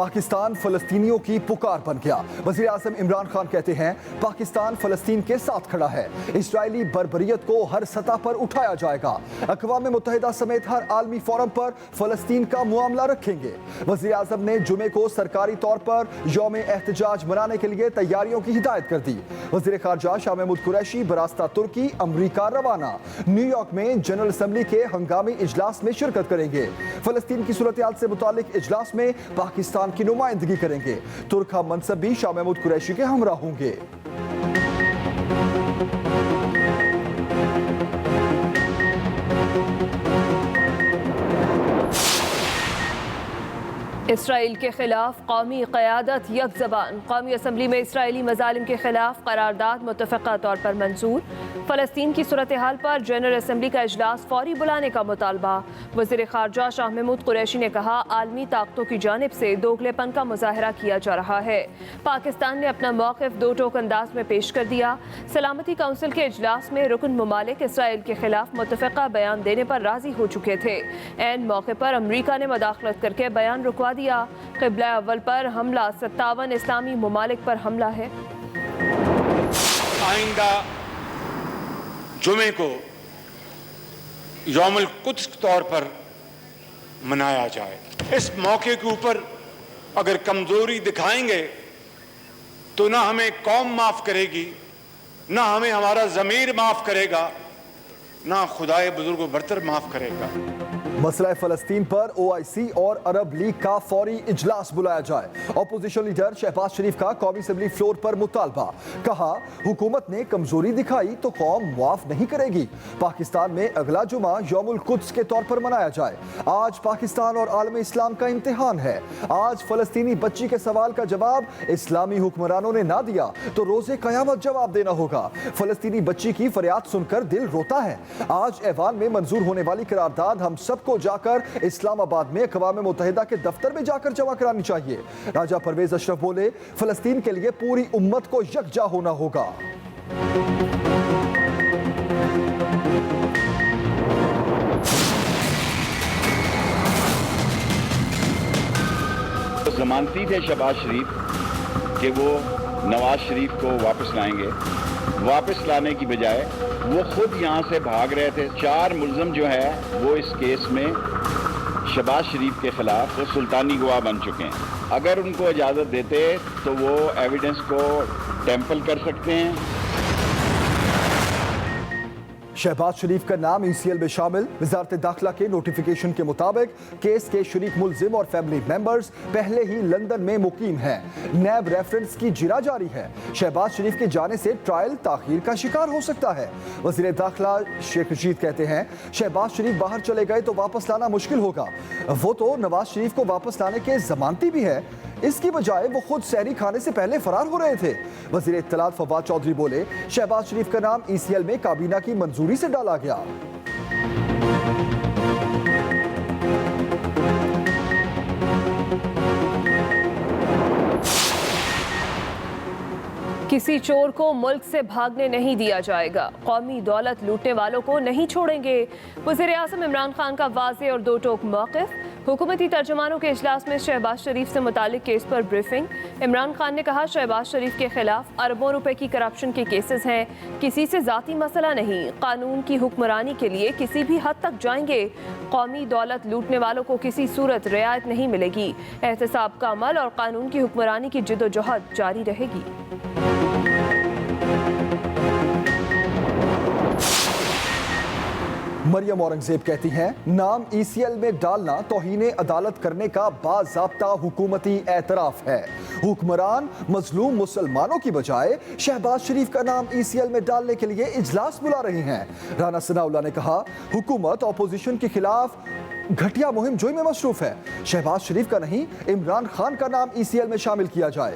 پاکستان فلسطینیوں کی پکار بن گیا۔ وزیر اعظم عمران خان کہتے ہیں پاکستان فلسطین کے ساتھ کھڑا ہے، اسرائیلی بربریت کو ہر سطح پر اٹھایا جائے گا، اقوام متحدہ سمیت ہر عالمی فورم پر فلسطین کا معاملہ رکھیں گے۔ وزیر اعظم نے جمعے کو سرکاری طور پر یوم احتجاج منانے کے لیے تیاریوں کی ہدایت کر دی۔ وزیر خارجہ شاہ محمود قریشی براستہ ترکی امریکہ روانہ، نیو یارک میں جنرل اسمبلی کے ہنگامی اجلاس میں شرکت کریں گے۔ فلسطین کی صورتحال سے متعلق اجلاس میں پاکستان کی نمائندگی کریں گے۔ ترک ہم منصب بھی شاہ محمود قریشی کے ہمراہ ہوں گے۔ اسرائیل کے خلاف قومی قیادت یک زبان، قومی اسمبلی میں اسرائیلی مظالم کے خلاف قرارداد متفقہ طور پر منظور۔ فلسطین کی صورتحال پر جنرل اسمبلی کا اجلاس فوری بلانے کا مطالبہ۔ وزیر خارجہ شاہ محمود قریشی نے کہا عالمی طاقتوں کی جانب سے دوگلے پن کا مظاہرہ کیا جا رہا ہے۔ پاکستان نے اپنا موقف دو ٹوک انداز میں پیش کر دیا۔ سلامتی کونسل کے اجلاس میں رکن ممالک اسرائیل کے خلاف متفقہ بیان دینے پر راضی ہو چکے تھے۔ عین موقع پر امریکہ نے مداخلت کر کے بیان رکوا دیا۔ قبلہ اول پر حملہ 57 اسلامی ممالک پر حملہ ہے۔ آئندہ جمعے کو یوم القدس کے طور پر منایا جائے۔ اس موقع کے اوپر اگر کمزوری دکھائیں گے تو نہ ہمیں قوم معاف کرے گی، نہ ہمیں ہمارا ضمیر معاف کرے گا، نہ خدائے بزرگ و برتر معاف کرے گا۔ مسئلہ فلسطین پر OIC اور عرب لیگ کا فوری اجلاس بلایا جائے۔ اپوزیشن لیڈر شہباز شریف کا قومی اسمبلی فلور پر مطالبہ، کہا حکومت نے کمزوری دکھائی تو قوم معاف نہیں کرے گی۔ پاکستان میں اگلا جمعہ یوم القدس کے طور پر منایا جائے۔ آج پاکستان اور عالم اسلام کا امتحان ہے۔ آج فلسطینی بچی کے سوال کا جواب اسلامی حکمرانوں نے نہ دیا تو روز قیامت جواب دینا ہوگا۔ فلسطینی بچی کی فریاد سن کر دل روتا ہے۔ آج ایوان میں منظور ہونے والی قرارداد ہم سب کو جا کر اسلام آباد میں اقوام متحدہ کے دفتر میں جا کر جمع کرانی چاہیے۔ راجہ پرویز اشرف بولے فلسطین کے لیے پوری امت کو یکجا ہونا ہوگا۔ ضمانتی تھے شہباز شریف کہ وہ نواز شریف کو واپس لائیں گے، واپس لانے کی بجائے وہ خود یہاں سے بھاگ رہے تھے۔ 4 ملزم جو ہے وہ اس کیس میں شہباز شریف کے خلاف وہ سلطانی گواہ بن چکے ہیں۔ اگر ان کو اجازت دیتے تو وہ ایویڈنس کو ٹیمپل کر سکتے ہیں۔ شہباز شریف کا نام ECL میں شامل۔ وزارت داخلہ کے نوٹیفیکیشن کے مطابق کیس کے شریک ملزم اور فیملی ممبرز پہلے ہی لندن میں مقیم ہیں۔ نیب ریفرنس کی جرا جاری ہے۔ شہباز شریف کے جانے سے ٹرائل تاخیر کا شکار ہو سکتا ہے۔ وزیر داخلہ شیخ رشید کہتے ہیں شہباز شریف باہر چلے گئے تو واپس لانا مشکل ہوگا۔ وہ تو نواز شریف کو واپس لانے کے ضمانتی بھی ہے، اس کی بجائے وہ خود سحری کھانے سے پہلے فرار ہو رہے تھے۔ وزیر اطلاعات فواد چودھری بولے شہباز شریف کا نام ECL میں کابینہ کی منظوری سے ڈالا گیا۔ کسی چور کو ملک سے بھاگنے نہیں دیا جائے گا، قومی دولت لوٹنے والوں کو نہیں چھوڑیں گے۔ وزیر اعظم عمران خان کا واضح اور دو ٹوک موقف۔ حکومتی ترجمانوں کے اجلاس میں شہباز شریف سے متعلق کیس پر بریفنگ۔ عمران خان نے کہا شہباز شریف کے خلاف اربوں روپے کی کرپشن کے کیسز ہیں، کسی سے ذاتی مسئلہ نہیں، قانون کی حکمرانی کے لیے کسی بھی حد تک جائیں گے۔ قومی دولت لوٹنے والوں کو کسی صورت رعایت نہیں ملے گی۔ احتساب کا عمل اور قانون کی حکمرانی کی جدوجہد جاری رہے گی۔ مریم اورنگزیب کہتی ہیں نام ECL میں ڈالنا توہین عدالت کرنے کا باضابطہ حکومتی اعتراف ہے۔ حکمران مظلوم مسلمانوں کی بجائے شہباز شریف کا نام ECL میں ڈالنے کے لیے اجلاس بلا رہی ہیں۔ رانا ثناءاللہ نے کہا حکومت اپوزیشن کے خلاف گھٹیا مہم جوئی میں مصروف ہے، شہباز شریف کا نہیں عمران خان کا نام ECL میں شامل کیا جائے۔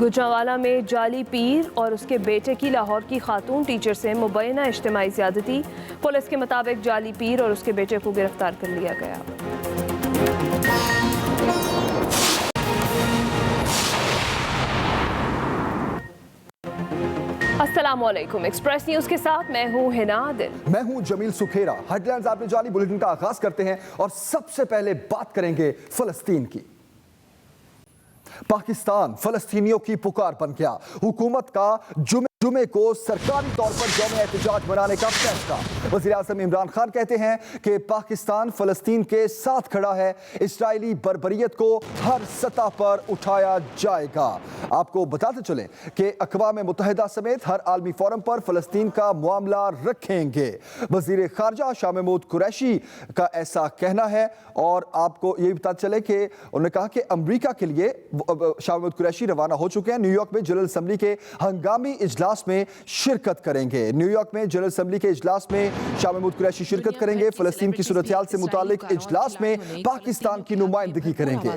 گجرانوالہ میں جعلی پیر اور اس کے بیٹے کی لاہور کی خاتون ٹیچر سے مبینہ اجتماعی زیادتی، پولیس کے مطابق جعلی پیر اور اس کے بیٹے کو گرفتار کر لیا گیا۔ السلام علیکم، ایکسپریس نیوز کے ساتھ میں ہوں ہنا عادل۔ میں ہوں جمیل سکھیرا۔ ہیڈ لائنز آپ نے جعلی بلیٹن کا آغاز کرتے ہیں اور سب سے پہلے بات کریں گے فلسطین کی۔ پاکستان فلسطینیوں کی پکار بن گیا۔ حکومت کا جمعے کو سرکاری طور پر یوم احتجاج منانے کا فیصلہ۔ وزیر اعظم عمران خان کہتے ہیں کہ پاکستان فلسطین کے ساتھ کھڑا ہے، اسرائیلی بربریت کو ہر سطح پر اٹھایا جائے گا۔ آپ کو بتاتے چلیں کہ اقوام متحدہ سمیت ہر عالمی فورم پر فلسطین کا معاملہ رکھیں گے۔ وزیر خارجہ شاہ محمود قریشی کا ایسا کہنا ہے، اور آپ کو یہ بتاتے چلے کہ انہوں نے کہا کہ امریکہ کے لیے شاہ محمود قریشی روانہ ہو چکے ہیں۔ نیو یارک میں جنرل اسمبلی کے ہنگامی اجلاس میں شرکت کریں گے۔ نیو یارک میں جنرل اسمبلی کے اجلاس میں شاہ محمود قریشی شرکت کریں گے۔ فلسطین کی صورتحال سے متعلق اجلاس میں پاکستان کی نمائندگی کریں گے۔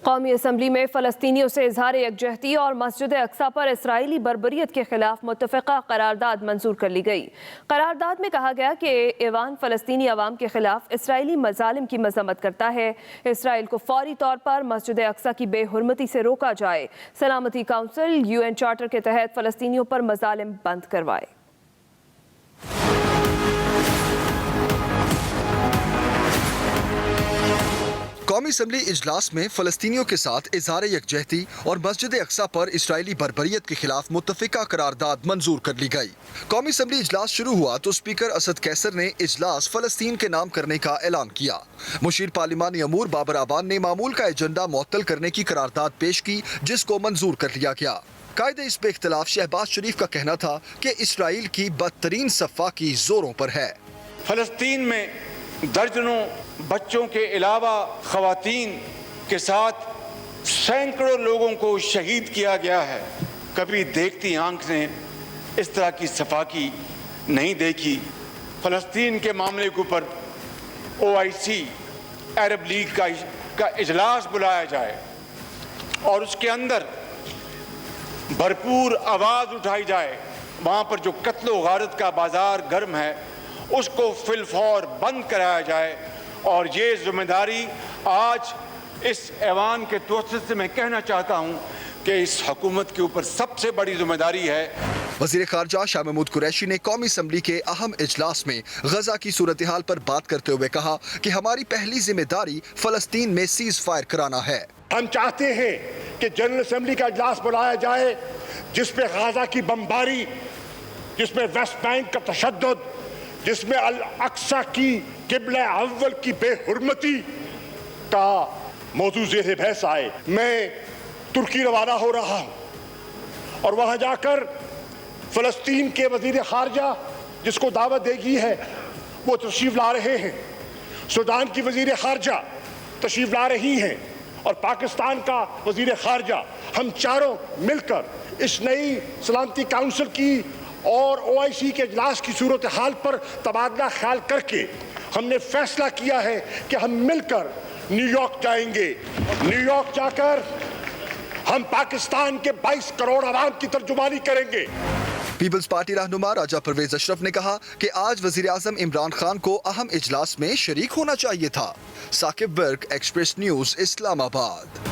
قومی اسمبلی میں فلسطینیوں سے اظہار یکجہتی اور مسجد اقصی پر اسرائیلی بربریت کے خلاف متفقہ قرارداد منظور کر لی گئی۔ قرارداد میں کہا گیا کہ ایوان فلسطینی عوام کے خلاف اسرائیلی مظالم کی مذمت کرتا ہے۔ اسرائیل کو فوری طور پر مسجد اقصی کی بے حرمتی سے روکا جائے۔ سلامتی کونسل UN چارٹر کے تحت فلسطینیوں پر مظالم بند کروائے۔ قومی اسمبلی اجلاس میں فلسطینیوں کے ساتھ اظہار یکجہتی اور مسجد اقصی پر اسرائیلی بربریت کے خلاف متفقہ قرارداد منظور کر لی گئی۔ قومی اسمبلی اجلاس شروع ہوا تو اسپیکر اسد کیسر نے اجلاس فلسطین کے نام کرنے کا اعلان کیا۔ مشیر پارلیمانی امور بابر آبان نے معمول کا ایجنڈا معطل کرنے کی قرارداد پیش کی، جس کو منظور کر لیا گیا۔ قائد اس پہ اختلاف شہباز شریف کا کہنا تھا کہ اسرائیل کی بدترین صفاقی زوروں پر ہے۔ فلسطین میں درجنوں بچوں کے علاوہ خواتین کے ساتھ سینکڑوں لوگوں کو شہید کیا گیا ہے۔ کبھی دیکھتی آنکھ نے اس طرح کی صفاقی نہیں دیکھی۔ فلسطین کے معاملے کے اوپر OIC عرب لیگ کا اجلاس بلایا جائے اور اس کے اندر بھرپور آواز اٹھائی جائے۔ وہاں پر جو قتل و غارت کا بازار گرم ہے اس کو فی الفور بند کرایا جائے، اور یہ ذمہ داری آج اس ایوان کے توسط سے میں کہنا چاہتا ہوں کہ اس حکومت کے اوپر سب سے بڑی ذمہ داری ہے۔ وزیر خارجہ شاہ محمود قریشی نے قومی اسمبلی کے اہم اجلاس میں غزہ کی صورتحال پر بات کرتے ہوئے کہا کہ ہماری پہلی ذمہ داری فلسطین میں سیز فائر کرانا ہے۔ ہم چاہتے ہیں کہ جنرل اسمبلی کا اجلاس بلایا جائے جس پہ غزہ کی بمباری، جس میں ویسٹ بینک کا تشدد، جس میں الاقصی کی قبلہ اول کی بے حرمتی کا موضوع زیر بحث آئے۔ میں ترکی روانہ ہو رہا ہوں اور وہاں جا کر فلسطین کے وزیر خارجہ جس کو دعوت دے گی ہے وہ تشریف لا رہے ہیں، سوڈان کی وزیر خارجہ تشریف لا رہی ہیں، اور پاکستان کا وزیر خارجہ، ہم چاروں مل کر اس نئی سلامتی کونسل کی اور OIC کے اجلاس کی صورتحال پر تبادلہ خیال کر کے ہم نے فیصلہ کیا ہے کہ ہم مل کر نیو یارک جائیں گے۔ نیو یارک جا کر ہم پاکستان کے 22 کروڑ عوام کی ترجمانی کریں گے۔ پیپلز پارٹی رہنما راجہ پرویز اشرف نے کہا کہ آج وزیر اعظم عمران خان کو اہم اجلاس میں شریک ہونا چاہیے تھا۔ ثاقب برق، ایکسپریس نیوز، اسلام آباد۔